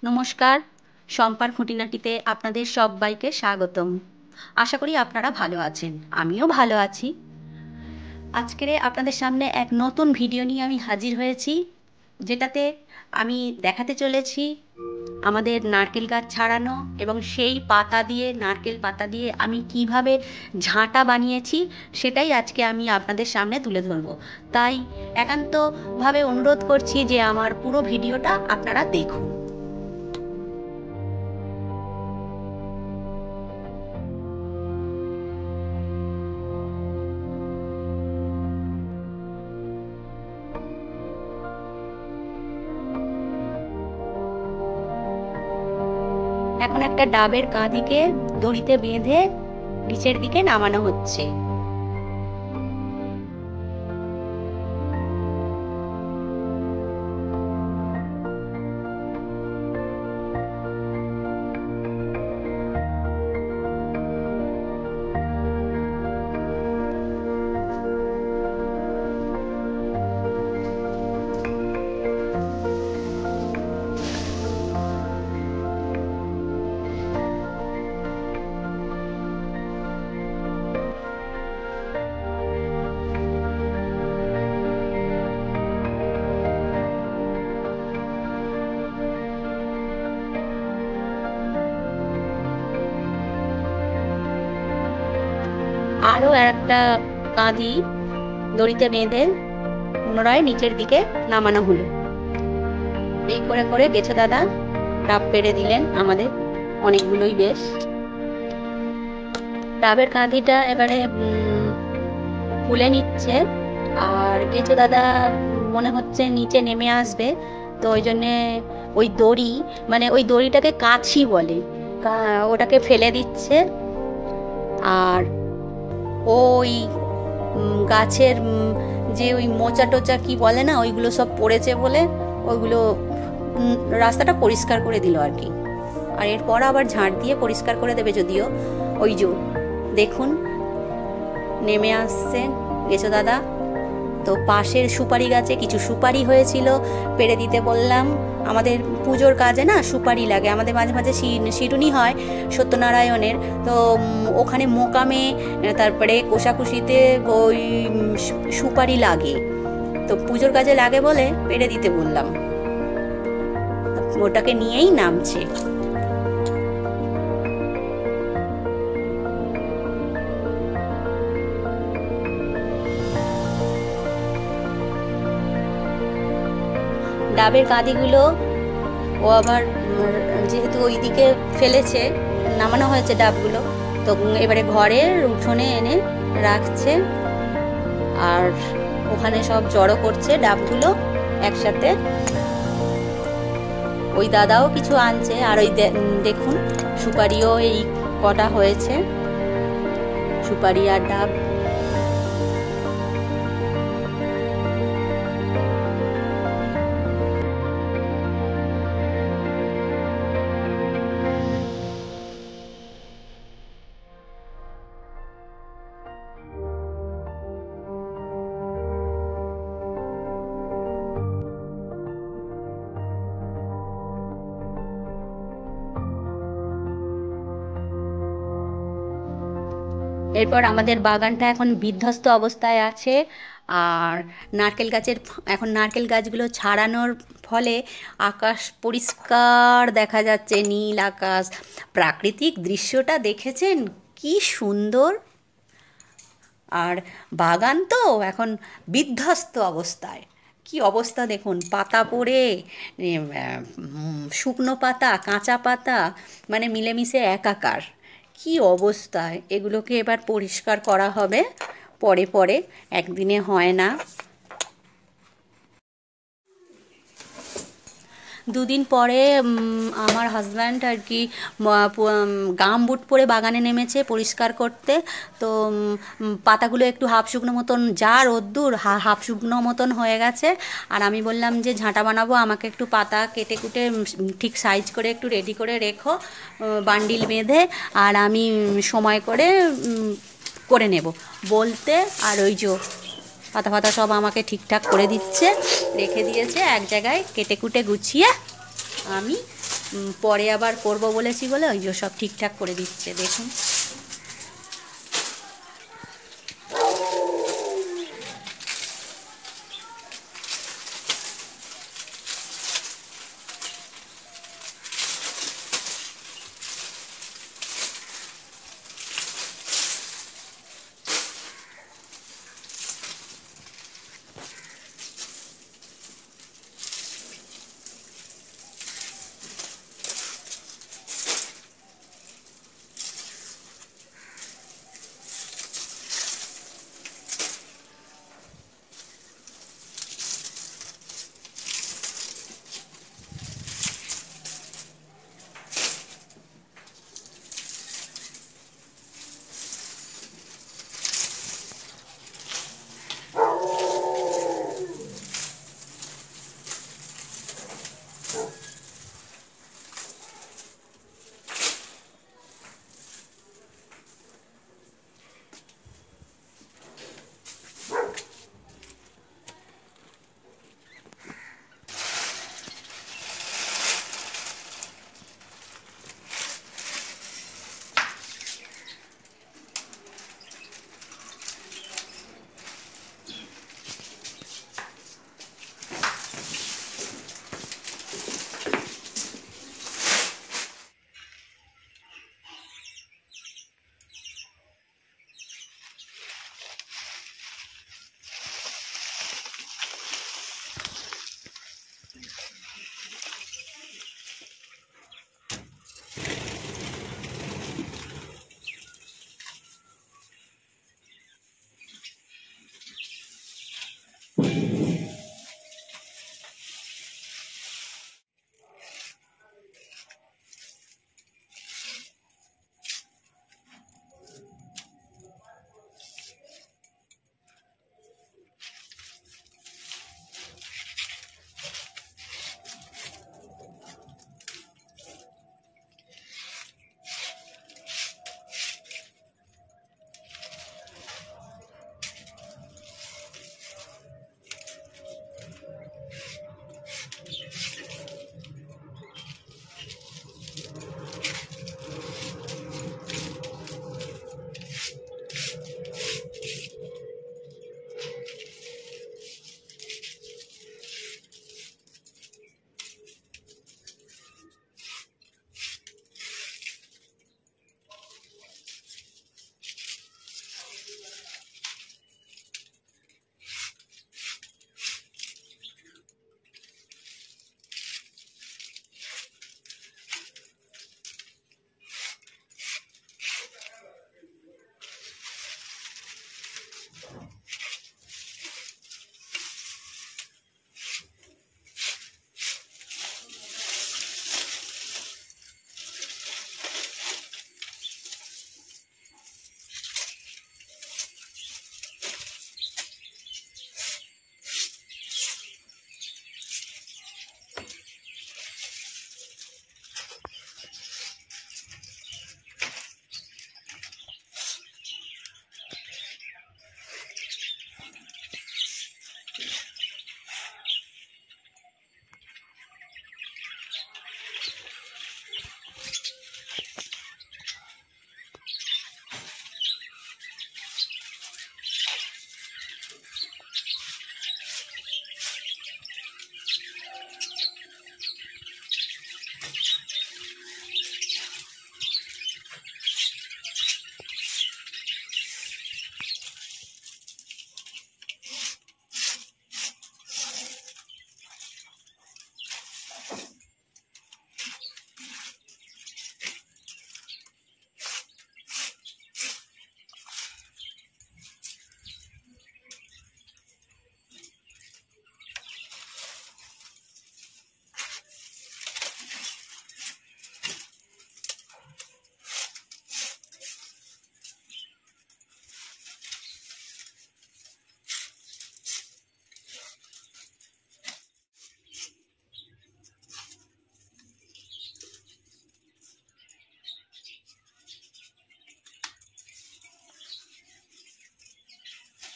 নমস্কার, শম্পার খুঁটিনাটিতে আপনাদের সব্বাইকে স্বাগতম। আশা করি আপনারা ভালো আছেন। আমিও ভালো আছি। আজকের আপনাদের সামনে এক নতুন ভিডিও নিয়ে আমি হাজির হয়েছি, যেটাতে আমি দেখাতে চলেছি আমাদের নারকেল গাছ ছাড়ানো এবং সেই পাতা দিয়ে, নারকেল পাতা দিয়ে আমি কিভাবে ঝাঁটা বানিয়েছি সেটাই আজকে আমি আপনাদের সামনে তুলে ধরব। তাই একান্তভাবে অনুরোধ করছি যে আমার পুরো ভিডিওটা আপনারা দেখুন। এখন একটা ডাবের কাঁদিকে দড়িতে বেঁধে নিচের দিকে নামানো হচ্ছে। আরো একটা কাঁদি দড়িতে বেঁধে পুনরায় নিচের দিকে নামানো হলো। এই করে করে গেছো দাদা ডাব পেড়ে দিলেন আমাদের অনেকগুলোই। বেশ, ডাবের কাঁদিটা এবারে খুলে নিচ্ছে, আর গেছো দাদা মনে হচ্ছে নিচে নেমে আসবে, তো ওই জন্যে ওই দড়ি, মানে ওই দড়িটাকে কাছি বলে, ওটাকে ফেলে দিচ্ছে। আর ওই গাছের যে ওই মোচা টোচা কি বলে না, ওইগুলো সব পড়েছে বলে ওইগুলো রাস্তাটা পরিষ্কার করে দিল আর কি। আর এরপর আবার ঝাঁট দিয়ে পরিষ্কার করে দেবে, যদিও ওই যে দেখুন নেমে আসছে গেছো দাদা। তো পাশের সুপারি গাছে কিছু সুপারি হয়েছিল, পেড়ে দিতে বললাম। আমাদের পুজোর কাজে না সুপারি লাগে, আমাদের মাঝে মাঝে শিরুনি হয় সত্যনারায়ণের, তো ওখানে মোকামে তারপরে কোষাকুষিতে ওই সুপারি লাগে, তো পুজোর কাজে লাগে বলে পেড়ে দিতে বললাম। ওটাকে নিয়েই নামছে। ডাবের কাঁদিগুলো ও আবার যেহেতু ওইদিকে ফেলেছে, নামানো হয়েছে ডাবগুলো, তো এবারে ঘরের উঠোনে এনে রাখছে, আর ওখানে সব জড়ো করছে ডাবগুলো একসাথে। ওই দাদাও কিছু আনছে, আর ওই দেখুন সুপারিও এই কটা হয়েছে, সুপারি আর ডাব। এরপর আমাদের বাগানটা এখন বিধ্বস্ত অবস্থায় আছে, আর নারকেল গাছগুলো ছাড়ানোর ফলে আকাশ পরিষ্কার দেখা যাচ্ছে, নীল আকাশ। প্রাকৃতিক দৃশ্যটা দেখেছেন কি সুন্দর। আর বাগান তো এখন বিধ্বস্ত অবস্থায়। কি অবস্থা দেখুন, পাতা পড়ে, শুকনো পাতা, কাঁচা পাতা, মানে মিলেমিশে একাকার। কি অবস্থায়! এগুলোকে এবার পরিষ্কার করা হবে পরে পরে, একদিনে হয় না। দুদিন পরে আমার হাজব্যান্ড আর কি গাম বুট পরে বাগানে নেমেছে পরিষ্কার করতে। তো পাতাগুলো একটু হাফ শুকনো মতন, যা রোদ্দুর, হাফ শুকনো মতন হয়ে গেছে। আর আমি বললাম যে ঝাঁটা বানাবো, আমাকে একটু পাতা কেটে কুটে ঠিক সাইজ করে একটু রেডি করে রেখো, বান্ডিল বেঁধে, আর আমি সময় করে করে নেব বলতে। আর ওই যে পাতা ফাতা সব আমাকে ঠিকঠাক করে দিচ্ছে, রেখে দিয়েছে এক জায়গায়, কেটে কুটে গুছিয়ে আমি পরে আবার করব বলেছি বলে ওই যে সব ঠিকঠাক করে দিচ্ছে, দেখুন।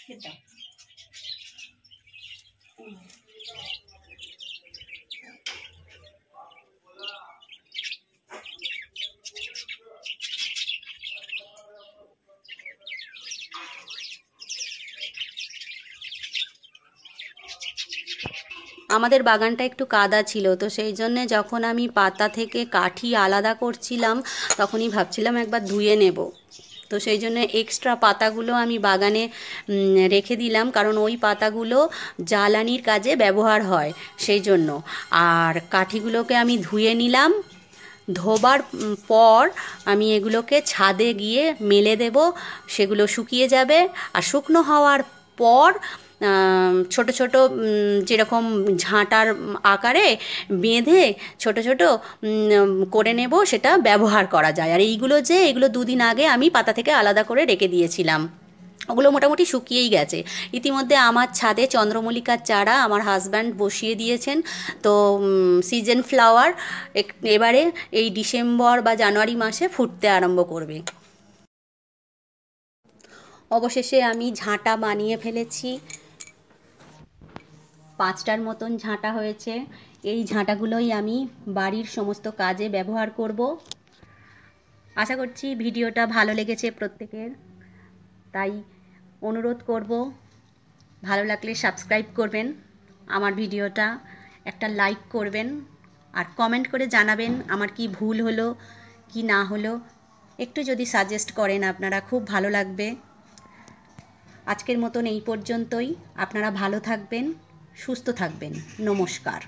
সেটা আমাদের বাগানটা একটু কাদা ছিল, তো সেই জন্যে যখন আমি পাতা থেকে কাঠি আলাদা করছিলাম তখনই ভাবছিলাম একবার ধুয়ে নেব। তো সেই জন্য এক্সট্রা পাতাগুলো আমি বাগানে রেখে দিলাম, কারণ ওই পাতাগুলো জ্বালানির কাজে ব্যবহার হয় সেই জন্য। আর কাঠিগুলোকে আমি ধুয়ে নিলাম। ধোবার পর আমি এগুলোকে ছাদে গিয়ে মেলে দেব, সেগুলো শুকিয়ে যাবে। আর শুকনো হওয়ার পর ছোট ছোট যেরকম ঝাঁটার আকারে বেঁধে ছোট ছোট করে নেব, সেটা ব্যবহার করা যায়। আর এগুলো 2 দিন আগে আমি পাতা থেকে আলাদা করে রেখে দিয়েছিলাম, ওগুলো মোটামুটি শুকিয়েই গেছে। ইতিমধ্যে আমার ছাদে চন্দ্রমল্লিকার চারা আমার হাজব্যান্ড বসিয়ে দিয়েছেন। তো সিজন ফ্লাওয়ার এবারে এই ডিসেম্বর বা জানুয়ারি মাসে ফুটতে আরম্ভ করবে। অবশেষে আমি ঝাঁটা বানিয়ে ফেলেছি, 5টার মতন ঝাঁটা হয়েছে। এই ঝাঁটাগুলোই আমি বাড়ির সমস্ত কাজে ব্যবহার করব। আশা করছি ভিডিওটা ভালো লেগেছে প্রত্যেকের, তাই অনুরোধ করব ভালো লাগলে সাবস্ক্রাইব করবেন আমার ভিডিওটা, একটা লাইক করবেন, আর কমেন্ট করে জানাবেন আমার কি ভুল হলো কি না হলো। একটু যদি সাজেস্ট করেন আপনারা, খুব ভালো লাগবে। আজকের মতন এই পর্যন্তই। আপনারা ভালো থাকবেন, সুস্থ থাকবেন। নমস্কার।